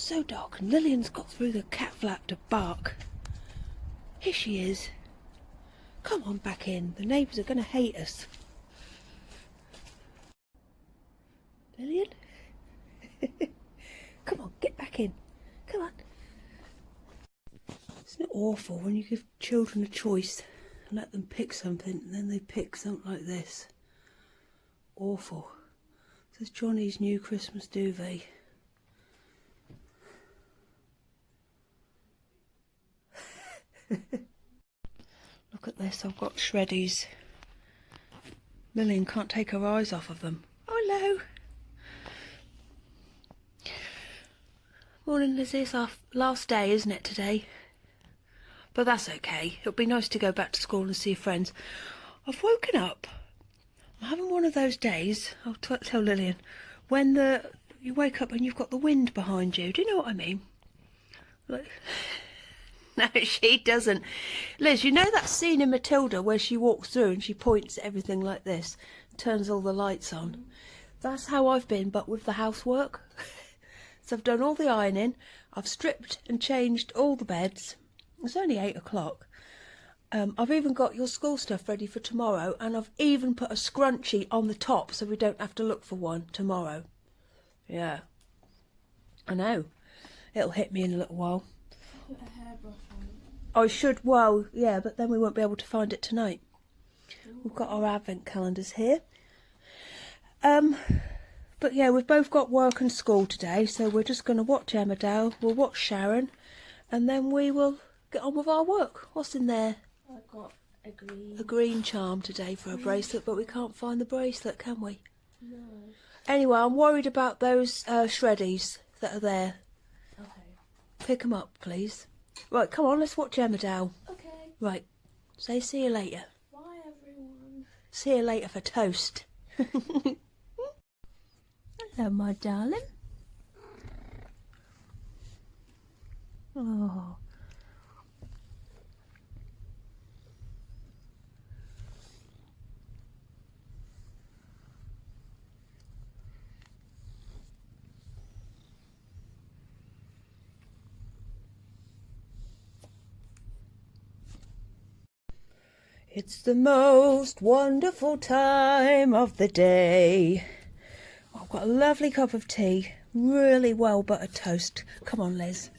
so dark and Lillian's got through the cat flap to bark. Here she is. Come on back in. The neighbours are going to hate us. Lillian? Come on, get back in. Come on. Isn't it awful when you give children a choice and let them pick something and then they pick something like this? Awful. This is Johnny's new Christmas duvet. Look at this, I've got shreddies. Lillian can't take her eyes off of them. Oh, hello. Morning, Lizzie. It's our last day, isn't it, today? But that's okay. It'll be nice to go back to school and see friends. I've woken up. I'm having one of those days, I'll tell Lillian, when you wake up and you've got the wind behind you. Do you know what I mean? Like, no, she doesn't. Liz, you know that scene in Matilda where she walks through and she points at everything like this, turns all the lights on? That's how I've been, but with the housework. So I've done all the ironing, I've stripped and changed all the beds. It's only 8 o'clock. I've even got your school stuff ready for tomorrow, and I've even put a scrunchie on the top so we don't have to look for one tomorrow. Yeah. I know. It'll hit me in a little while. Put a hairbrush on. I should, well, yeah, but then we won't be able to find it tonight. We've got our advent calendars here. But yeah, we've both got work and school today, so we're just going to watch Emmerdale, we'll watch Sharon, and then we will get on with our work. What's in there? I got a green charm today for a bracelet, but we can't find the bracelet, can we? No. Anyway, I'm worried about those shreddies that are there. Okay. Pick them up, please. Right, come on, let's watch Emmerdale. Okay. Right, say see you later. Bye, everyone. See you later for toast. Hello, my darling. Oh. It's the most wonderful time of the day. I've got a lovely cup of tea, really well buttered toast. Come on, Liz.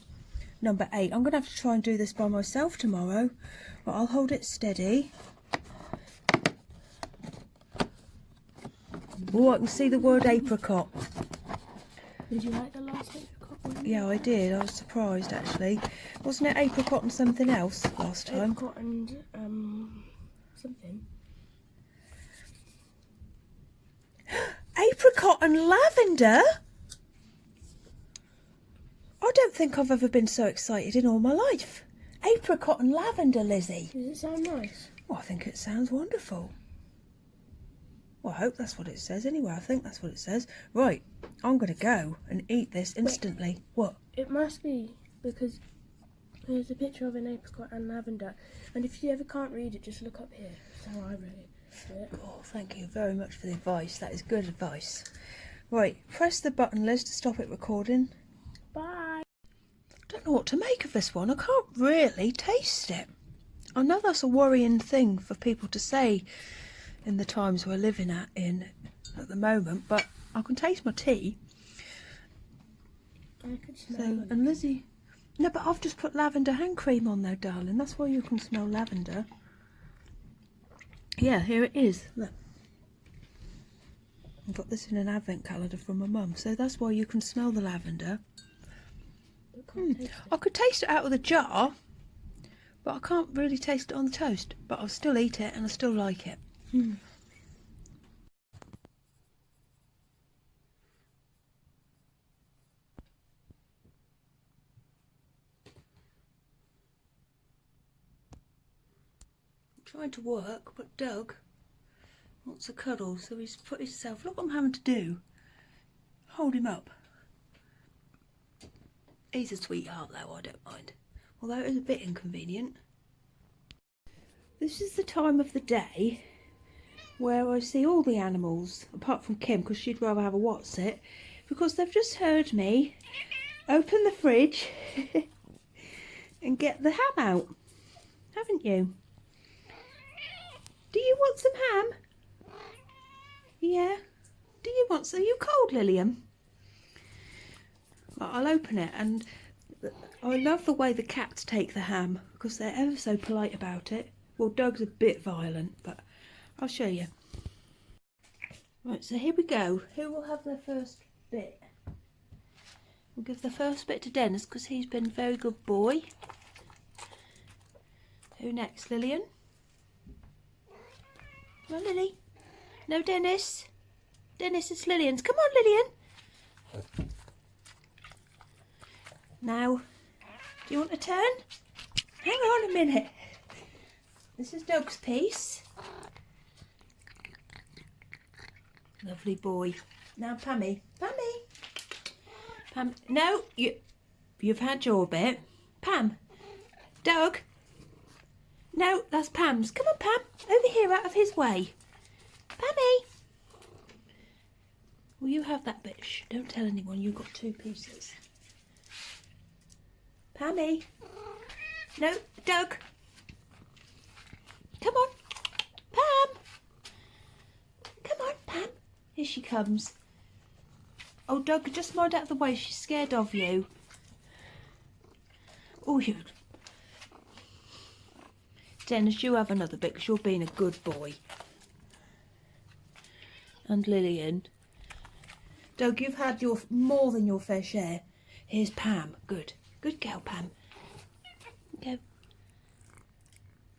Number 8. I'm going to have to try and do this by myself tomorrow. But I'll hold it steady. Oh, I can see the word apricot. Did you like the last apricot one? Yeah, I did. I was surprised, actually. Wasn't it apricot and something else last time? Apricot and, something. Apricot and lavender? I don't think I've ever been so excited in all my life. Apricot and lavender, Lizzie. Does it sound nice? Well, I think it sounds wonderful. Well, I hope that's what it says anyway. I think that's what it says. Right, I'm going to go and eat this instantly. Wait, what? It must be, because there's a picture of an apricot and lavender. And if you ever can't read it, just look up here. That's how I read it. Oh, thank you very much for the advice. That is good advice. Right, press the button, Liz, to stop it recording. Bye. I don't know what to make of this one. I can't really taste it. I know that's a worrying thing for people to say in the times we're living at the moment, but I can taste my tea. I could smell it. And Lizzie... No, but I've just put lavender hand cream on there, darling. That's why you can smell lavender. Yeah, here it is. Look. I've got this in an advent calendar from my mum, so that's why you can smell the lavender. I could taste it out of the jar, but I can't really taste it on the toast. But I'll still eat it and I still like it. Trying to work, but Doug wants a cuddle, so he's put himself... Look what I'm having to do. Hold him up. He's a sweetheart though, I don't mind. Although it is a bit inconvenient. This is the time of the day where I see all the animals, apart from Kim, because she'd rather have a what's it, because they've just heard me open the fridge and get the ham out, haven't you? Do you want some ham? Yeah. Do you want some? Are you cold, Lillian? Well, I'll open it, and I love the way the cats take the ham because they're ever so polite about it. Well, Doug's a bit violent, but I'll show you. Right, so here we go. Who will have their first bit? We'll give the first bit to Dennis because he's been a very good boy. Who next, Lillian? Come on, Lily. No, Dennis. Dennis, it's Lillian's. Come on, Lillian. Now, do you want a turn? Hang on a minute. This is Doug's piece. Lovely boy. Now, Pammy. Pam. No, you've had your bit. Pam. Doug. No, that's Pam's. Come on, Pam. Over here, out of his way. Pammy. Will you have that bit? Shh, don't tell anyone you got 2 pieces. Pammy. No, Doug. Come on. Pam. Come on, Pam. Here she comes. Oh, Doug, just mind out of the way. She's scared of you. Oh, you. Dennis, you have another bit because you're being a good boy. And Lillian. Doug, you've had your more than your fair share. Here's Pam. Good. Good girl, Pam. Go.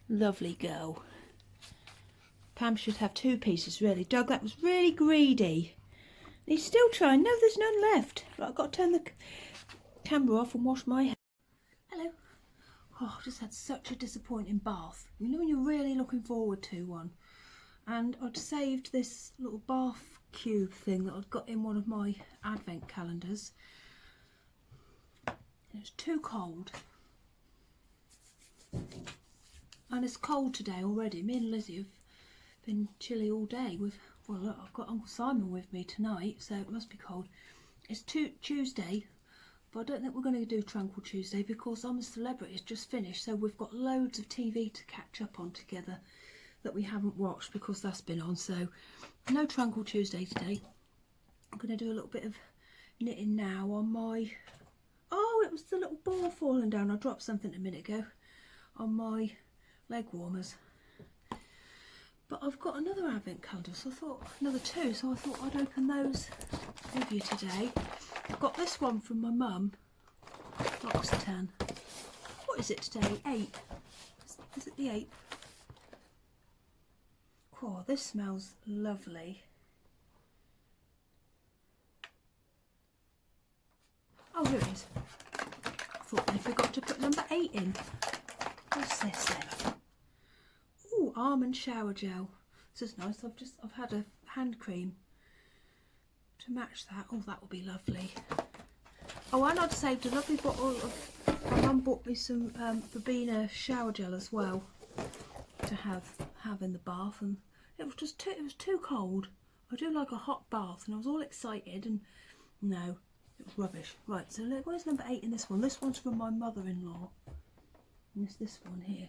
Lovely girl. Pam should have 2 pieces, really. Doug, that was really greedy. He's still trying. No, there's none left. Right, I've got to turn the camera off and wash my hair. Hello. Oh, I just had such a disappointing bath. You know when you're really looking forward to one. And I'd saved this little bath cube thing that I'd got in one of my advent calendars. It was too cold. And it's cold today already. Me and Lizzie have been chilly all day with, well look, I've got Uncle Simon with me tonight, so it must be cold. It's Tuesday, but I don't think we're going to do Tranquil Tuesday because I'm a Celebrity has just finished, so we've got loads of TV to catch up on together that we haven't watched because that's been on, so no Tranquil Tuesday today. I'm going to do a little bit of knitting now on my, oh, it was the little ball falling down. I dropped something a minute ago on my leg warmers. But I've got another advent calendar, so I thought, another 2, so I thought I'd open those with you today. I've got this one from my mum, box 10. What is it today? 8. Is it the 8th? Oh, this smells lovely. Oh, here it is. I thought I forgot to put number 8 in. What's this then? Oh, almond shower gel. This is nice. I've had a hand cream to match that. Oh, that will be lovely. Oh, and I'd saved a lovely bottle of, my mum bought me some Verbena shower gel as well to have in the bath, and it was just too cold. I do like a hot bath, and I was all excited, and no, it was rubbish. Right, so where's number 8 in this one? This one's from my mother-in-law, and it's this one here.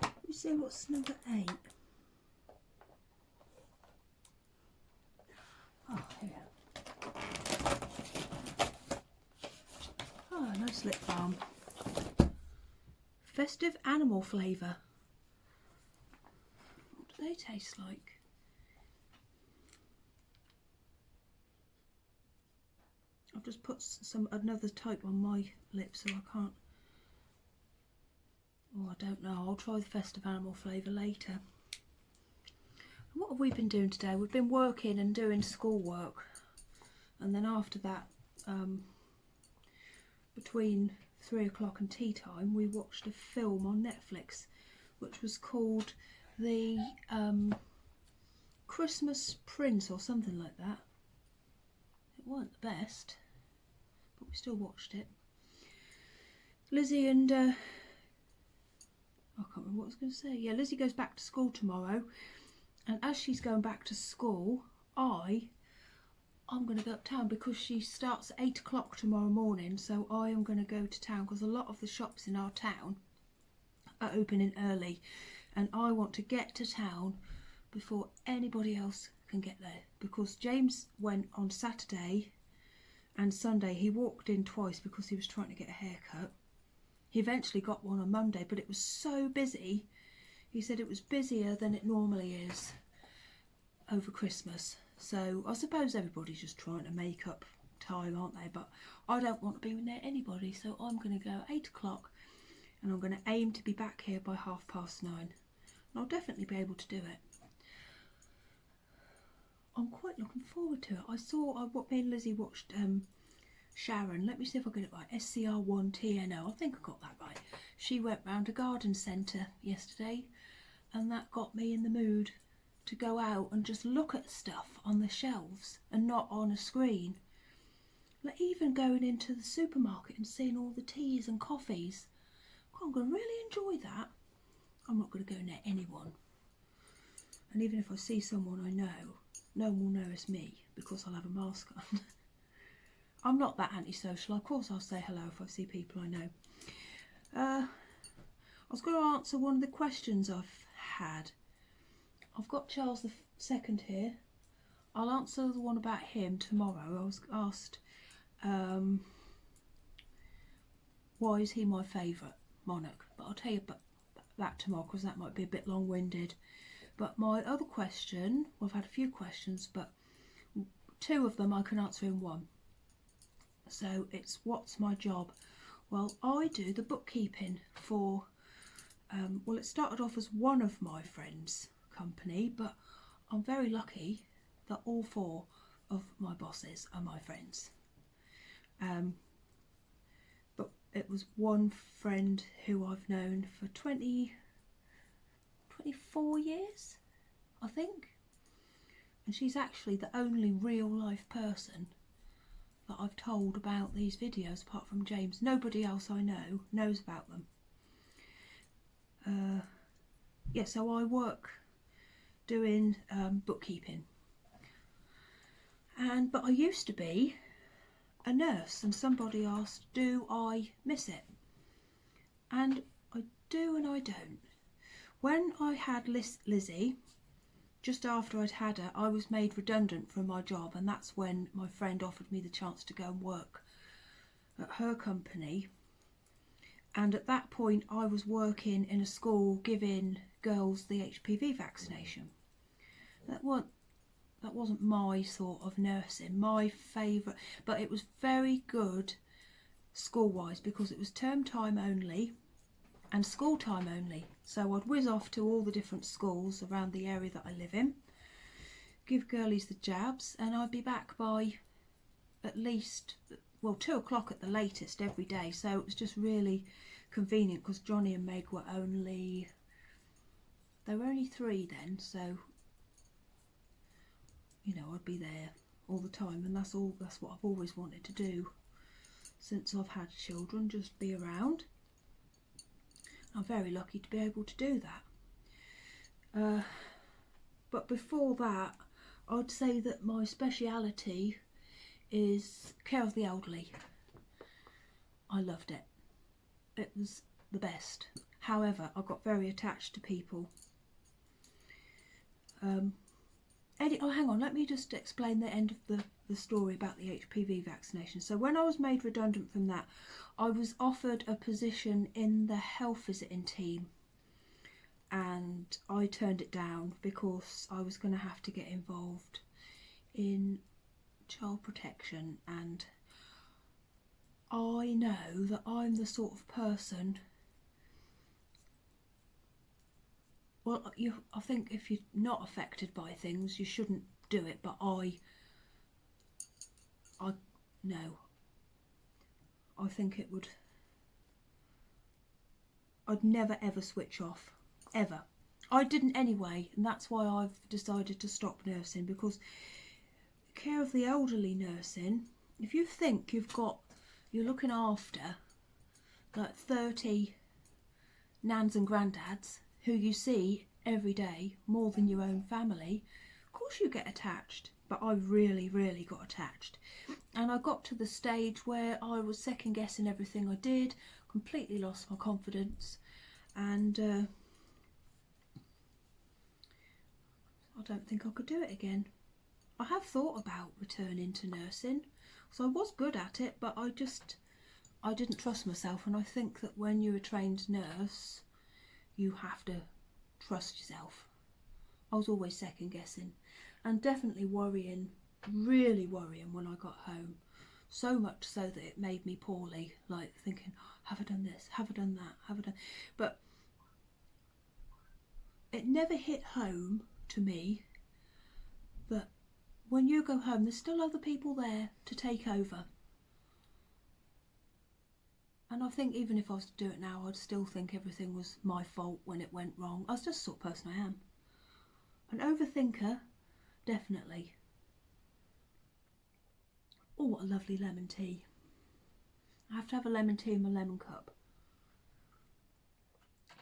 Let me see what's number 8. Oh, here. Oh, nice lip balm. Festive animal flavour. What do they taste like? I've just put another type on my lips, so I can't. Oh, I don't know. I'll try the festive animal flavour later. What have we been doing today? We've been working and doing schoolwork, and then after that, between 3 o'clock and tea time, we watched a film on Netflix which was called the Christmas Prince or something like that. It weren't the best, but we still watched it. Lizzie and I can't remember what I was going to say. Yeah, Lizzie goes back to school tomorrow, and as she's going back to school, I I'm going to go uptown because she starts at 8 o'clock tomorrow morning, so I am going to go to town because a lot of the shops in our town are opening early and I want to get to town before anybody else can get there, because James went on Saturday and Sunday. He walked in twice because he was trying to get a haircut. He eventually got one on Monday, but it was so busy. He said it was busier than it normally is over Christmas. So I suppose everybody's just trying to make up time, aren't they? But I don't want to be near anybody, so I'm going to go at 8 o'clock and I'm going to aim to be back here by 9:30. And I'll definitely be able to do it. I'm quite looking forward to it. Me and Lizzie watched Sharon, let me see if I get it right, SCR1TNO, I think I got that right. She went round a garden centre yesterday and that got me in the mood to go out and just look at stuff on the shelves and not on a screen. Like even going into the supermarket and seeing all the teas and coffees. I'm going to really enjoy that. I'm not going to go near anyone. And even if I see someone I know, no one will know it's me because I'll have a mask on. I'm not that antisocial. Of course I'll say hello if I see people I know. I was going to answer one of the questions I've had. I've got Charles II here. I'll answer the one about him tomorrow. I was asked, why is he my favourite monarch? But I'll tell you about that tomorrow because that might be a bit long-winded. But my other question, well, I've had a few questions, but 2 of them I can answer in one. So it's what's my job? Well, I do the bookkeeping for, well, it started off as one of my friends' company, but I'm very lucky that all 4 of my bosses are my friends. But it was one friend who I've known for 24 years, I think. And she's actually the only real life person that I've told about these videos apart from James. Nobody else I know knows about them. Yeah, so I work doing bookkeeping. But I used to be a nurse, and somebody asked, do I miss it? And I do and I don't. When I had Lizzie, just after I'd had her, I was made redundant from my job, and that's when my friend offered me the chance to go and work at her company. And at that point I was working in a school giving girls the HPV vaccination. That wasn't my sort of nursing, my favourite, but it was very good school-wise because it was term time only and school time only. So I'd whiz off to all the different schools around the area that I live in, give girlies the jabs, and I'd be back by at least, well, 2 o'clock at the latest every day. So it was just really convenient because Johnny and Meg were only 3 then, so you know, I'd be there all the time, and that's what I've always wanted to do since I've had children, just be around. I'm very lucky to be able to do that. But before that, I'd say that my speciality is care of the elderly. I loved it. It was the best. However, I got very attached to people. Oh, hang on, let me just explain the end of the story about the HPV vaccination. So when I was made redundant from that, I was offered a position in the health visiting team, and I turned it down because I was going to have to get involved in child protection, and I know that I'm the sort of person, well, I think if you're not affected by things, you shouldn't do it, but no. I think I'd never ever switch off, ever. I didn't anyway, and that's why I've decided to stop nursing, because care of the elderly nursing, if you think you're looking after like 30 nans and granddads who you see every day more than your own family, of course you get attached. but I really got attached. And I got to the stage where I was second guessing everything I did, completely lost my confidence, and I don't think I could do it again. I have thought about returning to nursing, so I was good at it, but I didn't trust myself, and I think that when you're a trained nurse, you have to trust yourself. I was always second guessing, and definitely worrying, really worrying when I got home. So much so that it made me poorly, like thinking, have I done this? Have I done that? Have I done... But it never hit home to me that when you go home, there's still other people there to take over. And I think even if I was to do it now, I'd still think everything was my fault when it went wrong. I was just the sort of person I am. An overthinker, definitely. Oh, what a lovely lemon tea. I have to have a lemon tea in my lemon cup.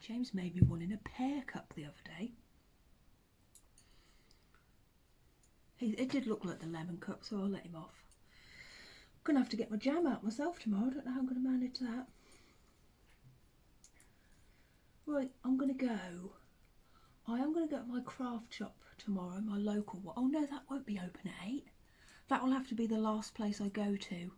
James made me one in a pear cup the other day. It did look like the lemon cup, so I'll let him off. I'm going to have to get my jam out myself tomorrow. I don't know how I'm going to manage that. Right, I'm going to go. I am going to go to my craft shop tomorrow, my local one. Oh no, that won't be open at 8. That will have to be the last place I go to,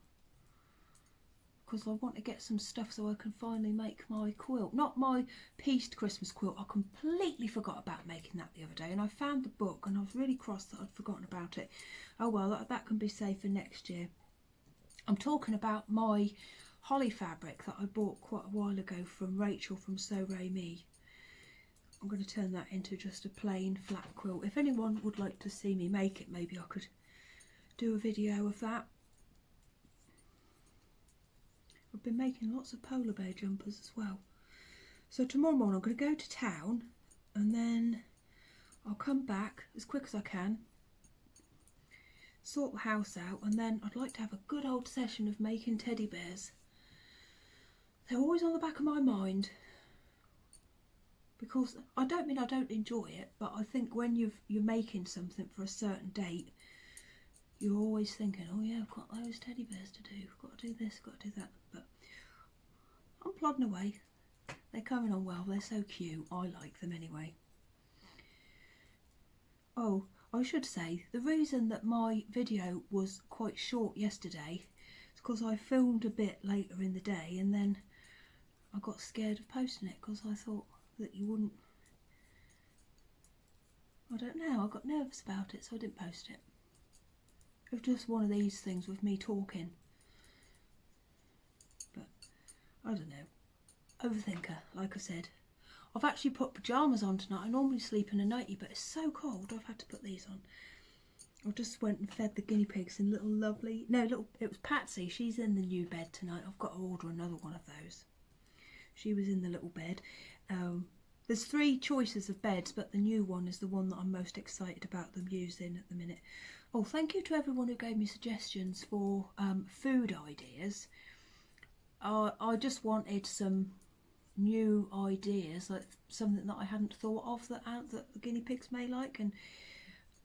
because I want to get some stuff so I can finally make my quilt. Not my pieced Christmas quilt. I completely forgot about making that the other day, and I found the book and I was really cross that I'd forgotten about it. Oh well, that can be saved for next year. I'm talking about my holly fabric that I bought quite a while ago from Rachel from So Ray Me. I'm going to turn that into just a plain flat quilt. If anyone would like to see me make it, maybe I could do a video of that. I've been making lots of polar bear jumpers as well. So tomorrow morning I'm going to go to town, and then I'll come back as quick as I can, sort the house out, and then I'd like to have a good old session of making teddy bears. They're always on the back of my mind, because I don't mean I don't enjoy it, but I think when you're making something for a certain date, you're always thinking, oh yeah, I've got those teddy bears to do, I've got to do this, I've got to do that. But I'm plodding away. They're coming on well, they're so cute. I like them anyway. Oh, I should say, the reason that my video was quite short yesterday is because I filmed a bit later in the day, and then I got scared of posting it because I thought that you wouldn't... I don't know, I got nervous about it, so I didn't post it. It's just one of these things with me talking. But, I don't know. Overthinker, like I said. I've actually put pyjamas on tonight. I normally sleep in a nightie, but it's so cold I've had to put these on. I just went and fed the guinea pigs in little lovely... No, it was Patsy. She's in the new bed tonight. I've got to order another one of those. She was in the little bed. There's 3 choices of beds, but the new one is the one that I'm most excited about them using at the minute. Oh, thank you to everyone who gave me suggestions for food ideas. I just wanted some new ideas, like something that I hadn't thought of that the guinea pigs may like.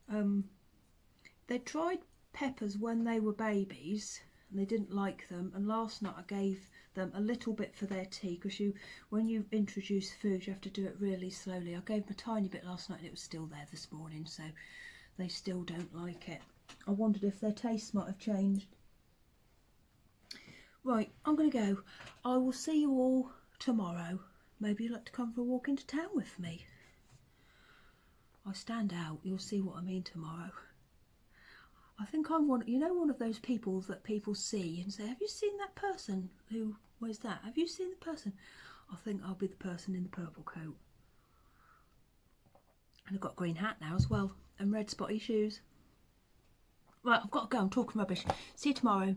And they tried peppers when they were babies and they didn't like them, and last night I gave them a little bit for their tea, because when you introduce food you have to do it really slowly. I gave them a tiny bit last night and it was still there this morning, so they still don't like it. I wondered if their tastes might have changed. Right, I'm going to go. I will see you all tomorrow. Maybe you'd like to come for a walk into town with me. I stand out. You'll see what I mean tomorrow. I think I'm one of those people that people see and say, have you seen that person? Where's that? Have you seen the person? I think I'll be the person in the purple coat. And I've got a green hat now as well, and red spotty shoes. Right, I've got to go. I'm talking rubbish. See you tomorrow.